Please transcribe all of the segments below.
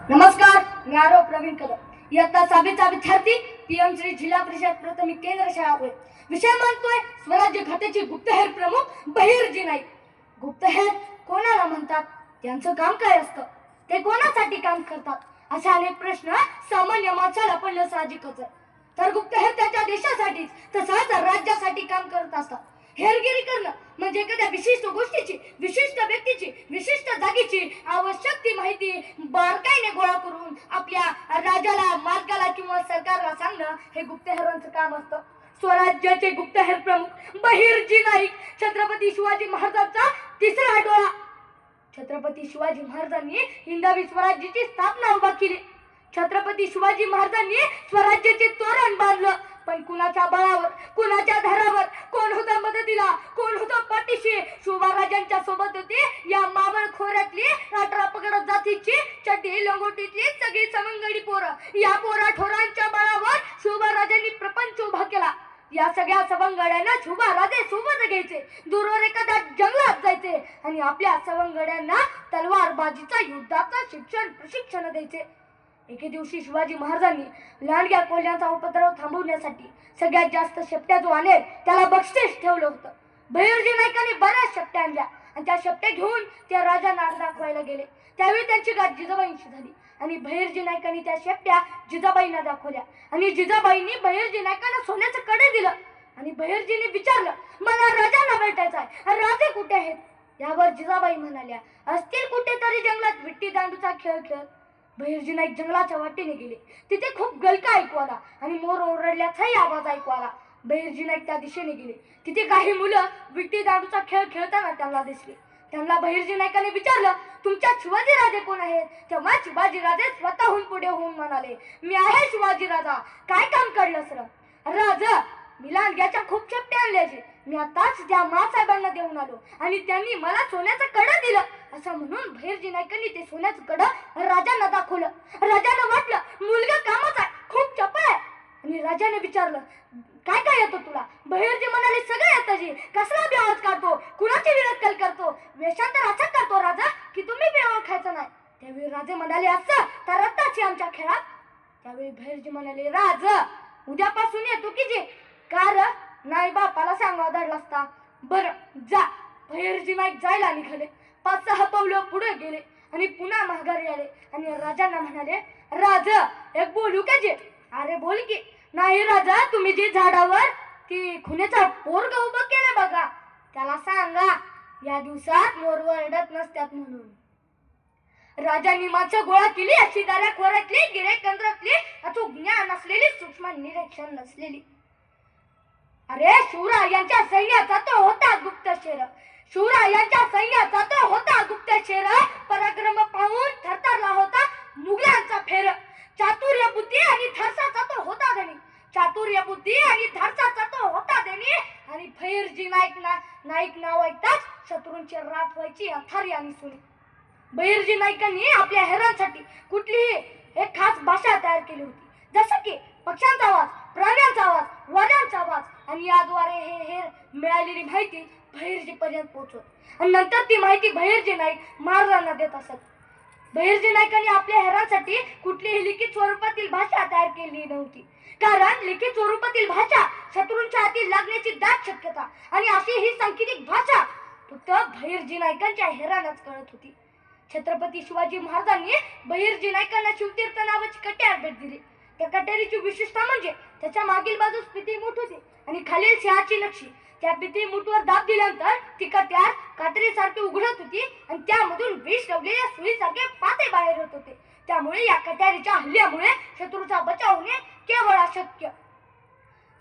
नमस्कार, मी आरव प्रवीण कदम, इयत्ता 6वीचा विद्यार्थी, पीएम श्री जिल्हा परिषद प्राथमिक केंद्र शाळा होय. विषय म्हणतोय स्वराज्य खात्याचे गुप्तहेर प्रमुख बहिर्जी नाईक. गुप्तहेर कोणाला म्हणतात, त्यांचं काम काय असतं, ते कोणासाठी काम करतात, असे अनेक प्रश्न सामान्य माणसाला पडणं साहजिकच आहे. तर गुप्तहेर त्याच्या देशासाठीच तसंच राज्यासाठी काम करत असतात. हेरगिरी करणं म्हणजे एखाद्या विशिष्ट गोष्टीची, विशिष्ट व्यक्तीची, विशिष्ट जागेची आवश्यक ती माहिती बारकाईने गोळा करून आपल्या राजाला, मालकाला किंवा सरकारला सांगणं हे गुप्तहेरांचं काम असतं. स्वराज्याचे गुप्तहेर प्रमुख बहिर्जी नाईक छत्रपती शिवाजी महाराजांचा तिसरा डोळा. छत्रपती शिवाजी महाराजांनी हिंदवी स्वराज्याची स्थापना उभा केली. छत्रपती शिवाजी महाराजांनी स्वराज्याचे तोरण बांधलं, पण कुणाच्या बळावर, कुणाच्या धारावर, कोण होता मदतीला, कोण होता पाठीशी. शिवराजांच्या सोबत होती या मावळ खोऱ्यातली 18 पगड जातीची चड्डी लंगोटीतली सगळी सवंगडी पोरं. या पोरा ठोरांच्या बळावर शिवराजांनी प्रपंच उभा केला. या सगळ्या सवंगड्यांना शिवराजे सोबत घ्यायचे, दूरवर एखाद्या जंगलात जायचे आणि आपल्या सवंगड्यांना तलवारबाजीचा, युद्धाचा प्रशिक्षण द्यायचे. एके दिवशी शिवाजी महाराजांनी लांडग्या कोल्ह्यांचा उपद्रव थांबवण्यासाठी सगळ्यात जास्त शेपट्या जो आणेल त्याला बक्षीस ठेवलं होतं. बहिर्जी नाईकांनी बऱ्याच शेपट्या आणल्या आणि त्या शेपट्या घेऊन त्या राजांना दाखवायला गेले. त्यावेळी त्यांची गाठ जिजाबाईंशी झाली आणि बहिर्जी नाईकांनी त्या शेपट्या जिजाबाईंना दाखवल्या आणि जिजाबाईंनी बहिर्जी नाईकांना सोन्याचं कडे दिलं आणि बहिर्जींनी विचारलं, मला राजांना भेटायचं आहे, राजे कुठे आहेत? यावर जिजाबाई म्हणाल्या, असतील कुठेतरी जंगलात विट्टी दांडूचा खेळ खेळत. बहिर्जी नाईक जंगलाच्या वाटेने गेले. तिथे खूप गलका ऐकू आला आणि मोर ओरडल्याचाही आवाज ऐकू आला. बहिर्जी नाईक त्या दिशेने गेले. तिथे काही मुलं विट्टी दांडूचा खेळ खेळताना त्यांना दिसले. त्यांना बहिर्जी नाईकांनी विचारलं, तुमच्या शिवाजी राजे कोण आहेत? तेव्हा शिवाजी राजे स्वतःहून पुढे होऊन म्हणाले, मी आहे शिवाजी राजा, काय काम काढलं सर? राजा, मी लांडग्याच्या खूप शेपट्या आणल्याचे, मी आताच त्या मासाहेबांना देऊन आलो आणि त्यांनी मला सोन्याचं कडं दिलं. असं म्हणून बहिर्जी नाईकांनी ते सोन्याचं कडं राजांना दाखवलं. राजांना वाटलं मुलगा कामाचा आहे, खूप चपळ आहे. आणि राजाने विचारलं, काय काय येतो तुला? बहिर्जी म्हणाले, सगळं येतं जी. कसला बी आवाज काढतो, कुणाची विरक्कल करतो, वेषांतर असं करतो राजा की तुम्ही बी ओळखायचं नाही. त्यावेळी राजे म्हणाले, असं तर रत्ताची आमच्या खेळात. त्यावेळी बहिर्जी म्हणाले, राजा उद्यापासून येतो की जे. कार नाही, बापाला सांगा धडला असता. बरं जा. बहिर्जी नाईक जायला निघाले. 5-6 पावलं पुढे गेले आणि पुन्हा माघारी आले आणि राजांना म्हणाले, राजा एक बोलू का जे? अरे बोल की. नाही राजा, तुम्ही जे झाडावर ती खुनेचा पोरग उभं केलं बघा, त्याला सांगा या दिवसात मोर वरडत नसतात म्हणून. राजांनी माणसं गोळा केली, अशी दाऱ्या खोऱ्यातली, गिरेकंद्रातली, अचूक ज्ञान असलेली, सूक्ष्म निरीक्षण नसलेली. अरे शिवरायांच्या सैन्याचा तो होता गुप्तचर. शिवरायांच्या सैन्याचा तो होता गुप्तचर. पराक्रम पाहून थरथरला होता मुघलांचा फेर. चातुर्य बुद्धी आणि धाडसाचा तो होता धनी. चातुर्य बुद्धी आणि धाडसाचा तो होता धनी. आणि बहिर्जी नाईक नाव ऐकताच शत्रूंची रात व्हायची अंधारी आणि सुनी. बहिर्जी नाईकांनी आपल्या हेरांसाठी कुठलीही एक खास भाषा तयार केली होती, जसं की पक्ष्यांचा आवाज, प्राण्यांचा आवाज, वाऱ्यांचा आवाज. आणि याद्वारे हे हेर मिळालेली माहिती बहिर्जी पर्यंत पोहोचवत आणि नंतर ती माहिती बहिर्जी नाईक महाराजांना देत असत. बहिर्जी नाईकांनी आपल्या हेरांसाठी कुठलीही लिखित स्वरूपातील भाषा तयार केली नव्हती, कारण लिखित स्वरूपातील भाषा शत्रूंच्या हाती लागण्याची दाट शक्यता आणि अशी ही सांकेतिक भाषा फक्त बहिर्जी नाईकांच्या हेरांनाच कळत होती. छत्रपती शिवाजी महाराजांनी बहिर्जी नाईकांना शिवतीर्थ नावाची कट्यार भेट दिली. त्या कट्यारीची विशेषता म्हणजे त्याच्या मागील बाजूस पितळी होती आणि खालील सिंहाची नक्षी. त्या पितळी मूठवर दाब दिल्यानंतर ती कट्यार कात्रीसारखी उघडत होती आणि त्यामधून विष लावलेल्या सुईसारखे पाते बाहेर होत होते. त्यामुळे या कट्यारीच्या हल्ल्यामुळे शत्रूचा बचाव होणे केवळ अशक्य.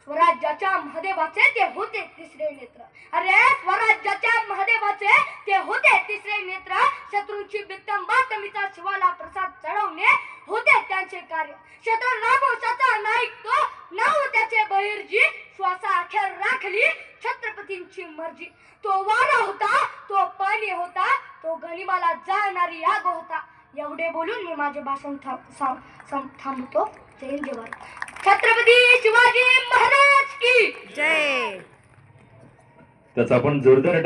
स्वराज्याच्या महादेवाचे ते होते तिसरे नेत्र. अरे स्वराज्याच्या महादेवाचे ते होते तिसरे नेत्र. शत्रूंची बित्तम बातमीचा शिवाला प्रसाद चढवणे होते त्यांचे कार्य. शत्रू रामोशाचा नाईक तो, नाव त्याचे बहिर्जी. श्वासा अखेर राखली छत्रपतींची मर्जी. तो वारा होता, तो पाणी होता, तो गनिमाला जाणारी आग होता. एवढे बोलून मी माझे भाषण थांबतो. जय हिंद, जय भारत. छत्रपती शिवाजी महाराज की जय. त्याचा आपण जोरदार